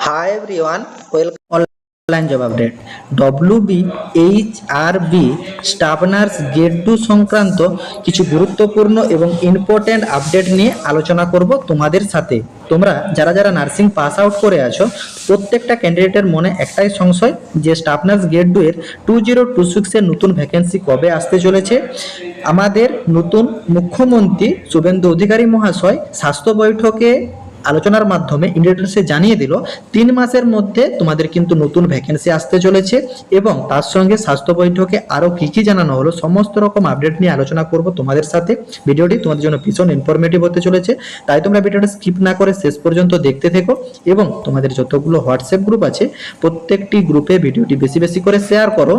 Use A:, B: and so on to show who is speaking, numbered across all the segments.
A: Hi everyone, welcome online job update. WBHRB staff nurse গেট 2 সংক্রান্ত কিছু গুরুত্বপূর্ণ এবং ইম্পর্টেন্ট আপডেট নিয়ে আলোচনা করব তোমাদের সাথে। তোমরা যারা যারা নার্সিং পাস আউট করে আছো প্রত্যেকটা ক্যান্ডিডেটের মনে একটাই সংশয় যে স্টাফ নার্স গেট 2 এর 2026 এর নতুন ভ্যাকেন্সি কবে আসতে চলেছে। আমাদের নতুন মুখ্যমন্ত্রী শুভেন্দু অধিকারী মহাশয় স্বাস্থ্য বৈঠকে আলোচনার মাধ্যমে ইন্ডিটেলসে জানিয়ে দিল 3 মাসের মধ্যে তোমাদের কিন্তু নতুন ভ্যাকেন্সি আসতে চলেছে এবং তার সঙ্গে স্বাস্থ্য বৈঠকে আরো কি কি জানানো হলো সমস্ত রকম আপডেট নিয়ে আলোচনা করব তোমাদের সাথে। ভিডিওটি তোমাদের জন্য ভীষণ ইনফরমেটিভ হতে চলেছে, তাই তোমরা ভিডিওটা স্কিপ না করে শেষ পর্যন্ত দেখতে থেকো এবং তোমাদের যতগুলো হোয়াটসঅ্যাপ গ্রুপ আছে প্রত্যেকটি গ্রুপে ভিডিওটি বেশি বেশি করে শেয়ার করো।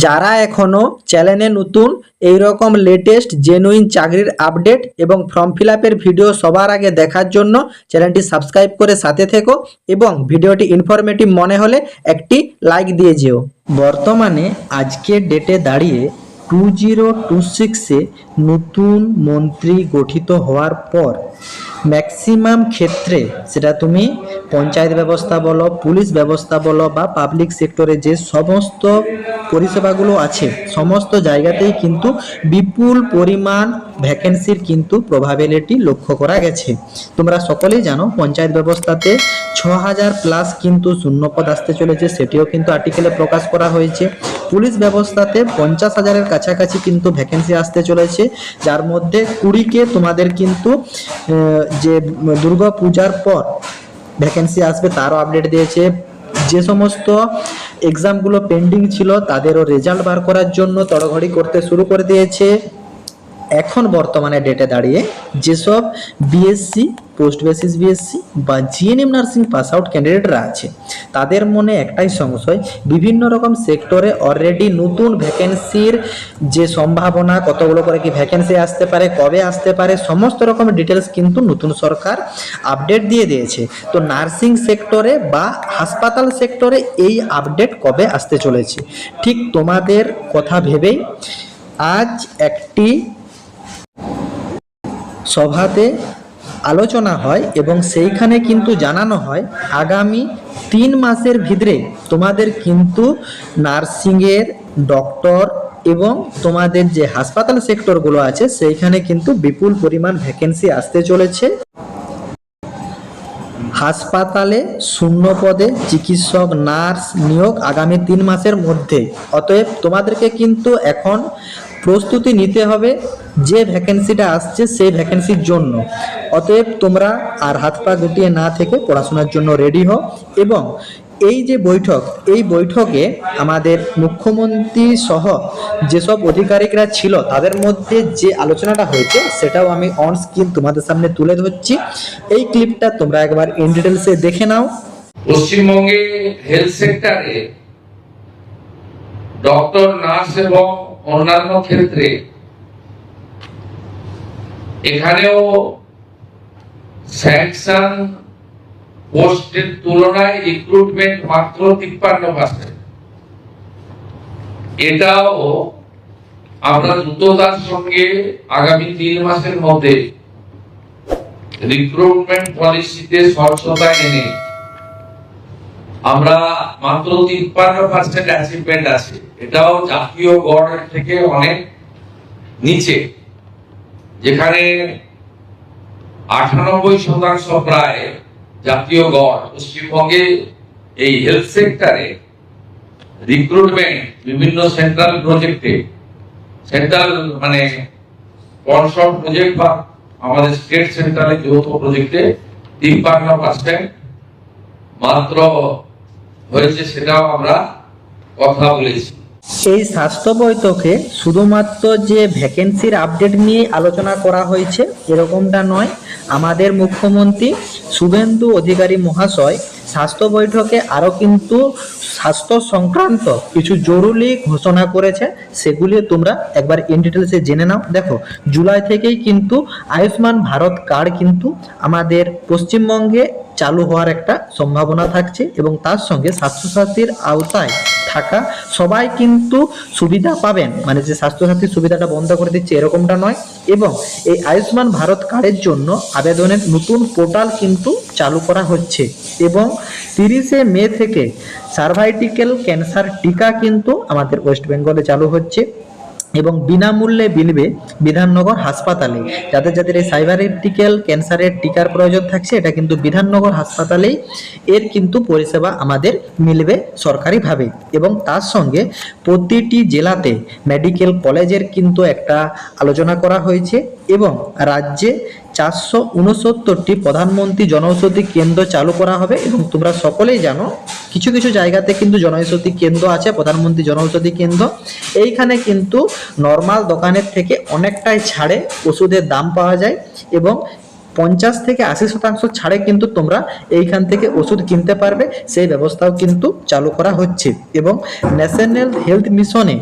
A: যারা এখনো চ্যানেলে নতুন এইরকম লেটেস্ট জেনুইন চাকরির আপডেট এবং ফর্ম ফিল আপের ভিডিও সবার আগে দেখার জন্য চ্যানেলটি সাবস্ক্রাইব করে সাথে থেকো এবং ভিডিওটি ইনফরমেটিভ মনে হলে একটি লাইক দিয়ে যেও। বর্তমানে আজকের ডেটে দাঁড়িয়ে 2026-এ নতুন মন্ত্রী গঠিত হওয়ার পর ম্যাক্সিমাম ক্ষেত্রে সেটা তুমি পঞ্চায়েত ব্যবস্থা বলো, পুলিশ ব্যবস্থা বলো বা পাবলিক সেক্টরে যে সমস্ত পরিষেবাগুলো আছে সমস্ত জায়গাতেই কিন্তু বিপুল পরিমাণ ভ্যাকেন্সির কিন্তু প্রবাবিলিটি লক্ষ্য করা গেছে। তোমরা সকলেই জানো পঞ্চায়েত ব্যবস্থাতে 6000 প্লাস কিন্তু শূন্যপদ আসতে চলেছে, সেটিও কিন্তু আর্টিকেলে প্রকাশ করা হয়েছে। পুলিশ ব্যবস্থাতে 50,000-এর কাছাকাছি কিন্তু ভ্যাকেন্সি আসতে চলেছে, যার মধ্যে 20কে তোমাদের কিন্তু যে দুর্গা পূজার পর ভ্যাকেন্সি আসবে তারও আপডেট দিয়েছে। যে সমস্ত এক্সামগুলো পেন্ডিং ছিল তাদেরও রেজাল্ট বার করার জন্য তড়ঘড়ি করতে শুরু করে দিয়েছে। এখন বর্তমানে ডেটে দাঁড়িয়ে যেসব বিএসসি, পোস্ট বেসিস বিএসসি বা জিএনএম নার্সিং পাস আউট ক্যান্ডিডেটরা আছে তাদের মনে একটাই সংশয়, বিভিন্ন রকম সেক্টরে অলরেডি নতুন ভ্যাকেন্সির যে সম্ভাবনা, কতগুলো করে কি ভ্যাকেন্সি আসতে পারে, কবে আসতে পারে, সমস্ত রকম ডিটেলস কিন্তু নতুন সরকার আপডেট দিয়ে দিয়েছে। তো নার্সিং সেক্টরে বা হাসপাতাল সেক্টরে এই আপডেট কবে আসতে চলেছে ঠিক তোমাদের কথা ভেবেই আজ একটি সভাতে আলোচনা হয় এবং সেইখানে কিন্তু জানানো হয় আগামী 3 মাসের ভিতরে তোমাদের কিন্তু নার্সিংয়ের ডক্টর এবং তোমাদের যে হাসপাতাল সেক্টরগুলো আছে সেইখানে কিন্তু বিপুল পরিমাণ ভ্যাকেন্সি আসতে চলেছে। হাসপাতালে শূন্য পদে চিকিৎসক, নার্স নিয়োগ আগামী 3 মাসের মধ্যে। অতএব তোমাদেরকে কিন্তু এখন প্রস্তুতি নিতে হবে যে ভ্যাকেন্সিটা আসছে সেই ভ্যাকেন্সির জন্য। অতএব তোমরা আর হাত পা গুটিয়ে না থেকে পড়াশোনার জন্য রেডি হও এবং এই যে বৈঠক, এই বৈঠকে আমাদের মুখ্যমন্ত্রী সহ যেসব অধিকারিকরা ছিল তাদের মধ্যে যে আলোচনাটা হয়েছে সেটাও আমি অন স্ক্রিন তোমাদের সামনে তুলে ধরছি। এই ক্লিপটা তোমরা একবার ইন ডিটেলসে দেখে নাও।
B: পশ্চিমবঙ্গে হেলথ সেক্টরে ডক্টর, নার্স এবং অন্যান্য ক্ষেত্রে এখানেও স্যাংশন পোস্টের তুলনায় রিক্রুটমেন্ট মাত্র 53%। এটাও আমরা দ্রুততার সঙ্গে আগামী 3 মাসের মধ্যে রিক্রুটমেন্ট পলিসিতে স্বচ্ছতা এনে আমরা মাত্র 53% অ্যাচিভমেন্ট আছে। এটাও জাতীয় গড় থেকে অনেক নিচে, যেখানে 98% প্রায় জাতীয় গড়। পশ্চিমবঙ্গে এই হেলথ সেক্টরে রিক্রুটমেন্ট বিভিন্ন সেন্ট্রাল প্রজেক্টে, সেন্ট্রাল মানে কনসর্ট প্রজেক্ট বা আমাদের স্টেট সেন্ট্রালের যৌথ প্রজেক্টে 53% মাত্র হয়েছে, সেটাও আমরা কথা বলেছি।
A: এই স্বাস্থ্য বৈঠকে শুধুমাত্র যে ভ্যাকেন্সির আপডেট নিয়ে আলোচনা করা হয়েছে এরকমটা নয়, আমাদের মুখ্যমন্ত্রী শুভেন্দু অধিকারী মহাশয় স্বাস্থ্য বৈঠকে আরও কিন্তু স্বাস্থ্য সংক্রান্ত কিছু জরুরি ঘোষণা করেছে, সেগুলি তোমরা একবার ইন ডিটেলসে জেনে নাও। দেখো, জুলাই থেকেই কিন্তু আয়ুষ্মান ভারত কার্ড কিন্তু আমাদের পশ্চিমবঙ্গে চালু হওয়ার একটা সম্ভাবনা থাকছে এবং তার সঙ্গে স্বাস্থ্যসাথীর আওতায় থাকা সবাই কিন্তু সুবিধা পাবেন, মানে যে স্বাস্থ্যসাথী সুবিধাটা বন্ধ করে দিচ্ছে এরকমটা নয়। এবং এই আয়ুষ্মান ভারত কার্ডের জন্য আবেদনের নতুন পোর্টাল কিন্তু চালু করা হচ্ছে এবং 30শে মে থেকে সার্ভাইটিক্যাল ক্যান্সার টিকা কিন্তু আমাদের ওয়েস্ট বেঙ্গলে চালু হচ্ছে এবং বিনামূল্যে মিলবে বিধাননগর হাসপাতালে। যাদের যাদের এই সাইবারেটিক্যাল ক্যান্সারের টিকার প্রয়োজন থাকছে, এটা কিন্তু বিধাননগর হাসপাতালেই এর কিন্তু পরিষেবা আমাদের মিলবে সরকারিভাবে। এবং তার সঙ্গে প্রতিটি জেলাতে মেডিকেল কলেজের কিন্তু একটা আলোচনা করা হয়েছে এবং রাজ্যে 469টি প্রধানমন্ত্রী জনঔষধি কেন্দ্র চালু করা হবে। এবং তোমরা সকলেই জানো কিছু কিছু জায়গাতে কিন্তু জনঔষধি কেন্দ্র আছে, প্রধানমন্ত্রী জনঔষধি কেন্দ্র। এইখানে কিন্তু নর্মাল দোকানের থেকে অনেকটাই ছাড়ে ওষুধের দাম পাওয়া যায় এবং 50 থেকে 80% ছাড়ে কিন্তু তোমরা এইখান থেকে ওষুধ কিনতে পারবে, সেই ব্যবস্থাও কিন্তু চালু করা হচ্ছে। এবং ন্যাশনাল হেলথ মিশনে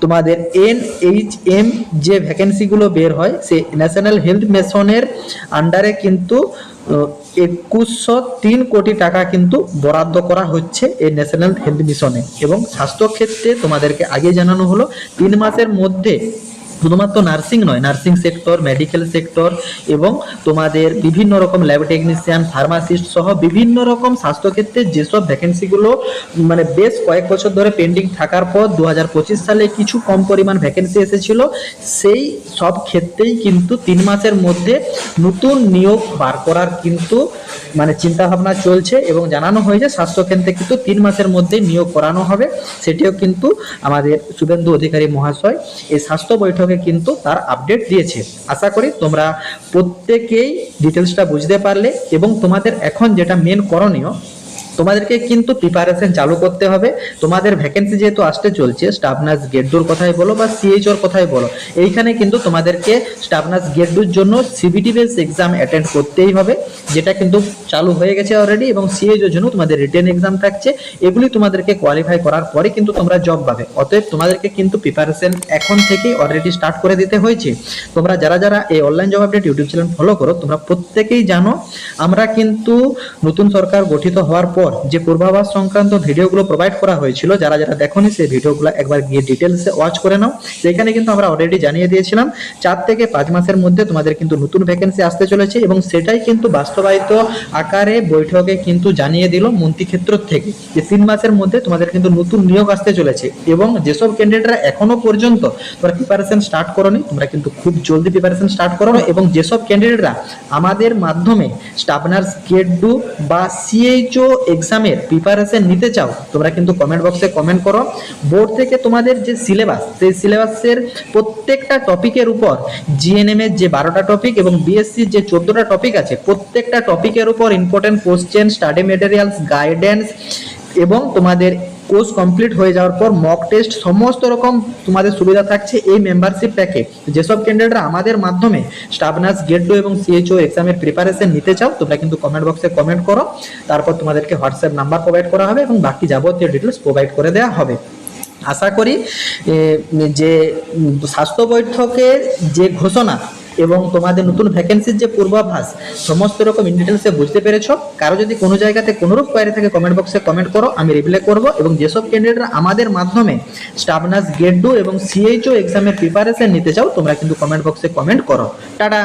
A: তোমাদের NHM যে ভ্যাকেন্সিগুলো বের হয়, সেই ন্যাশনাল হেলথ মিশনের আন্ডারে কিন্তু 2103 কোটি টাকা কিন্তু বরাদ্দ করা হচ্ছে এই ন্যাশনাল হেলথ মিশনে। এবং স্বাস্থ্যক্ষেত্রে তোমাদেরকে আগে জানানো হলো 3 মাসের মধ্যে শুধুমাত্র নার্সিং নয়, নার্সিং সেক্টর, মেডিকেল সেক্টর এবং তোমাদের বিভিন্ন রকম ল্যাব টেকনিশিয়ান, ফার্মাসিস্ট সহ বিভিন্ন রকম স্বাস্থ্যক্ষেত্রে যেসব ভ্যাকেন্সিগুলো মানে বেশ কয়েক বছর ধরে পেন্ডিং থাকার পর 2025 সালে কিছু কম পরিমাণ ভ্যাকেন্সি এসেছিল, সেই সব ক্ষেত্রেই কিন্তু 3 মাসের মধ্যে নতুন নিয়োগ বার করার কিন্তু মানে চিন্তাভাবনা চলছে এবং জানানো হয়েছে স্বাস্থ্যকেন্দ্রে কিন্তু 3 মাসের মধ্যে নিয়োগ করানো হবে। সেটিও কিন্তু আমাদের শুভেন্দু অধিকারী মহাশয় এই স্বাস্থ্য বৈঠকে কিন্তু তার আপডেট দিয়েছে। আশা করি তোমরা প্রত্যেকেই ডিটেলসটা বুঝতে পারলে এবং তোমাদের এখন যেটা মেন করণীয়, তোমাদেরকে কিন্তু প্রিপারেশন চালু করতে হবে। তোমাদের ভ্যাকেন্সি যেহেতু আসতে চলছে, স্টাফ নার্স গ্রেড 2 কথাই বলো বা CHOর কথাই বলো, এইখানে কিন্তু তোমাদেরকে স্টাফ নার্স গ্রেড 2 জন্য CBT বেস এক্সাম অ্যাটেন্ড করতেই হবে, যেটা কিন্তু চালু হয়ে গেছে অলরেডি। এবং CHOর জন্য তোমাদের রিটেন এক্সাম থাকছে, এগুলি তোমাদেরকে কোয়ালিফাই করার পরে কিন্তু তোমরা জব পাবে। অতএব তোমাদেরকে কিন্তু প্রিপারেশন এখন থেকেই অলরেডি স্টার্ট করে দিতে হয়েছে। তোমরা যারা যারা এই online job update YouTube channel follow করো, তোমরা প্রত্যেকেই জানো আমরা কিন্তু নতুন সরকার গঠিত হওয়ার পর যে পূর্বাভাস সংক্রান্ত ভিডিওগুলো প্রোভাইড করা হয়েছিল, যারা যারা দেখোনি সেই ভিডিওগুলো একবার গিয়ে ডিটেলসে ওয়াচ করে নাও। সেখানে কিন্তু আমরা অলরেডি জানিয়ে দিয়েছিলাম 4 থেকে 5 মাসের মধ্যে তোমাদের কিন্তু নতুন ভ্যাকেন্সি আসতে চলেছে এবং সেটাই কিন্তু বাস্তবায়িত আকারে বৈঠকে কিন্তু জানিয়ে দিল মন্ত্রীক্ষেত্র থেকে যে 3 মাসের মধ্যে তোমাদের কিন্তু নতুন নিয়োগ আসতে চলেছে। এবং যেসব ক্যান্ডিডেটরা এখনো পর্যন্ত তোমরা প্রিপারেশন স্টার্ট করোনি, তোমরা কিন্তু খুব জলদি প্রিপারেশন স্টার্ট করো। এবং যেসব ক্যান্ডিডেটরা আমাদের মাধ্যমে স্টাফ নার্স গ্রেড 2 বা CHO এক্সামের প্রিপারেশন নিতে চাও, তোমরা কিন্তু কমেন্ট বক্সে কমেন্ট করো। বোর্ড থেকে তোমাদের যে সিলেবাস, সেই সিলেবাসের প্রত্যেকটা টপিকের উপর GNM এর যে 12টা টপিক এবং BSCর যে 14টা টপিক আছে, প্রত্যেকটা টপিকের উপর important question, study materials, guidance এবং তোমাদের কোর্স কমপ্লিট হয়ে যাওয়ার পর মক টেস্ট, সমস্ত রকম তোমাদের সুবিধা থাকছে এই মেম্বারশিপ প্যাকে। যেসব ক্যান্ডিডেটরা আমাদের মাধ্যমে স্টাফ নার্স গ্রেড 2 এবং CHO এক্সামের প্রিপারেশন নিতে চাও, তোমরা কিন্তু কমেন্ট বক্সে কমেন্ট করো। তারপর তোমাদেরকে হোয়াটসঅ্যাপ নাম্বার প্রোভাইড করা হবে এবং বাকি যাবতীয় ডিটেলস প্রোভাইড করে দেওয়া হবে। আশা করি যে স্বাস্থ্য বৈঠকে যে ঘোষণা এবং তোমাদের নতুন ভ্যাকেন্সির যে পূর্বাভাস, সমস্ত রকম ইন ডিটেলসে বুঝতে পেরেছো। কারো যদি কোনো জায়গাতে কোনোরূপ কোয়ারি থাকে কমেন্ট বক্সে কমেন্ট করো, আমি রিপ্লাই করব। এবং যেসব ক্যান্ডিডেটরা আমাদের মাধ্যমে স্টাফ নার্স গ্রেড 2 এবং CHO এক্সামের প্রিপারেশন নিতে চাও, তোমরা কিন্তু কমেন্ট বক্সে কমেন্ট করো। টাটা।